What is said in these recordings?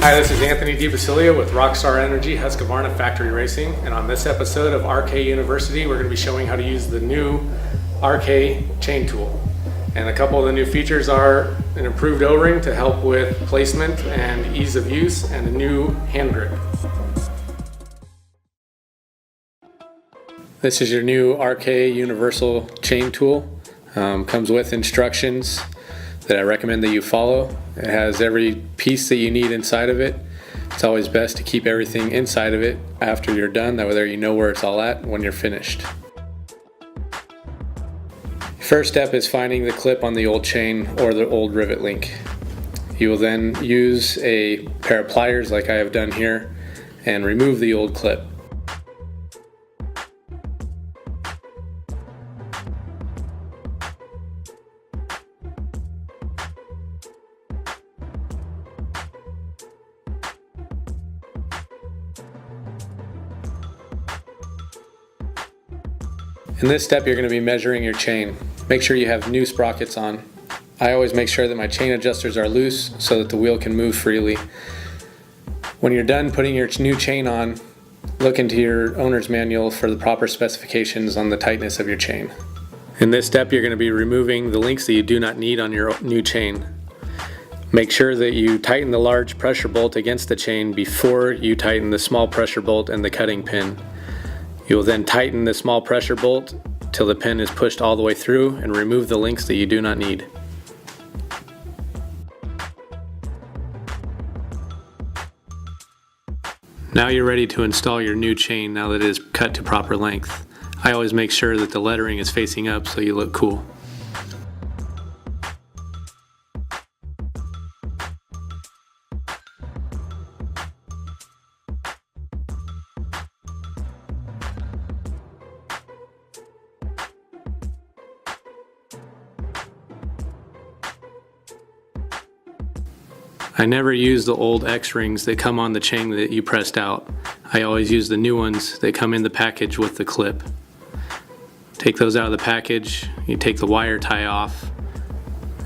Hi, this is Anthony DiBasilia with Rockstar Energy Husqvarna Factory Racing, and on this episode of RK University we're going to be showing how to use the new RK chain tool. And a couple of the new features are an improved O-ring to help with placement and ease of use, and a new hand grip. This is your new RK Universal chain tool. Comes with instructions that I recommend that you follow. It has every piece that you need inside of it. It's always best to keep everything inside of it after you're done, that way you know where it's all at when you're finished. First step is finding the clip on the old chain or the old rivet link. You will then use a pair of pliers like I have done here and remove the old clip. In this step, you're going to be measuring your chain. Make sure you have new sprockets on. I always make sure that my chain adjusters are loose so that the wheel can move freely. When you're done putting your new chain on, look into your owner's manual for the proper specifications on the tightness of your chain. In this step, you're going to be removing the links that you do not need on your new chain. Make sure that you tighten the large pressure bolt against the chain before you tighten the small pressure bolt and the cutting pin. You will then tighten the small pressure bolt till the pin is pushed all the way through and remove the links that you do not need. Now you're ready to install your new chain now that it is cut to proper length. I always make sure that the lettering is facing up so you look cool. I never use the old X-rings that come on the chain that you pressed out. I always use the new ones that come in the package with the clip. Take those out of the package, you take the wire tie off,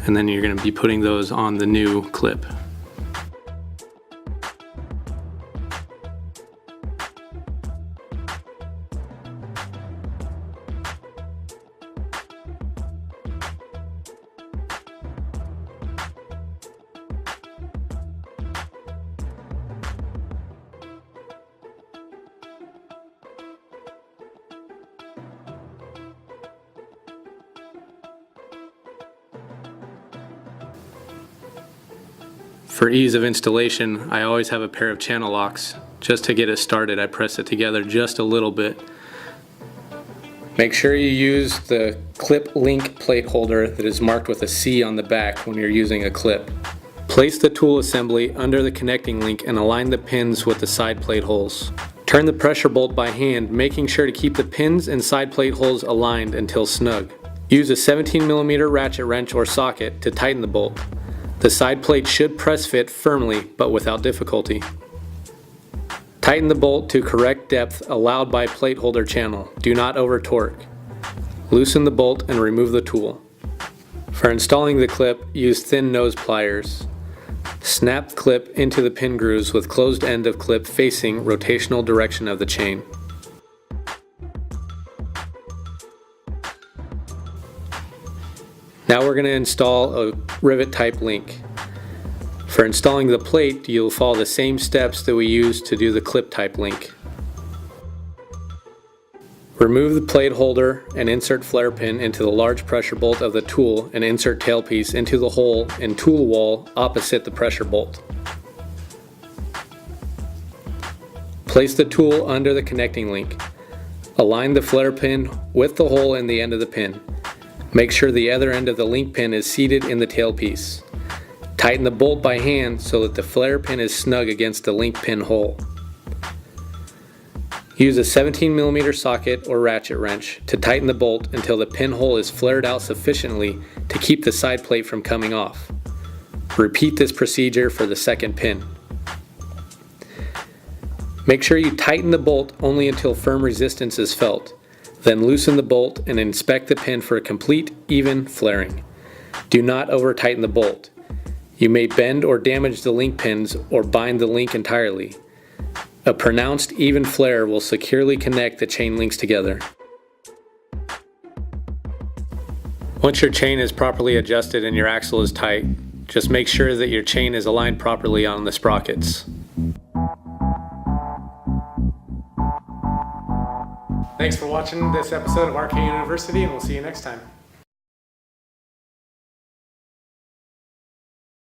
and then you're going to be putting those on the new clip. For ease of installation, I always have a pair of channel locks. Just to get it started, I press it together just a little bit. Make sure you use the clip link plate holder that is marked with a C on the back when you're using a clip. Place the tool assembly under the connecting link and align the pins with the side plate holes. Turn the pressure bolt by hand, making sure to keep the pins and side plate holes aligned until snug. Use a 17mm ratchet wrench or socket to tighten the bolt. The side plate should press fit firmly but without difficulty. Tighten the bolt to correct depth allowed by plate holder channel. Do not over torque. Loosen the bolt and remove the tool. For installing the clip, use thin nose pliers. Snap clip into the pin grooves with closed end of clip facing rotational direction of the chain. Now we're going to install a rivet type link. For installing the plate, you'll follow the same steps that we used to do the clip type link. Remove the plate holder and insert flare pin into the large pressure bolt of the tool and insert tailpiece into the hole in tool wall opposite the pressure bolt. Place the tool under the connecting link. Align the flare pin with the hole in the end of the pin. Make sure the other end of the link pin is seated in the tailpiece. Tighten the bolt by hand so that the flare pin is snug against the link pin hole. Use a 17mm socket or ratchet wrench to tighten the bolt until the pin hole is flared out sufficiently to keep the side plate from coming off. Repeat this procedure for the second pin. Make sure you tighten the bolt only until firm resistance is felt. Then loosen the bolt and inspect the pin for a complete, even flaring. Do not over tighten the bolt. You may bend or damage the link pins or bind the link entirely. A pronounced even flare will securely connect the chain links together. Once your chain is properly adjusted and your axle is tight, just make sure that your chain is aligned properly on the sprockets. Thanks for watching this episode of RK University, and we'll see you next time.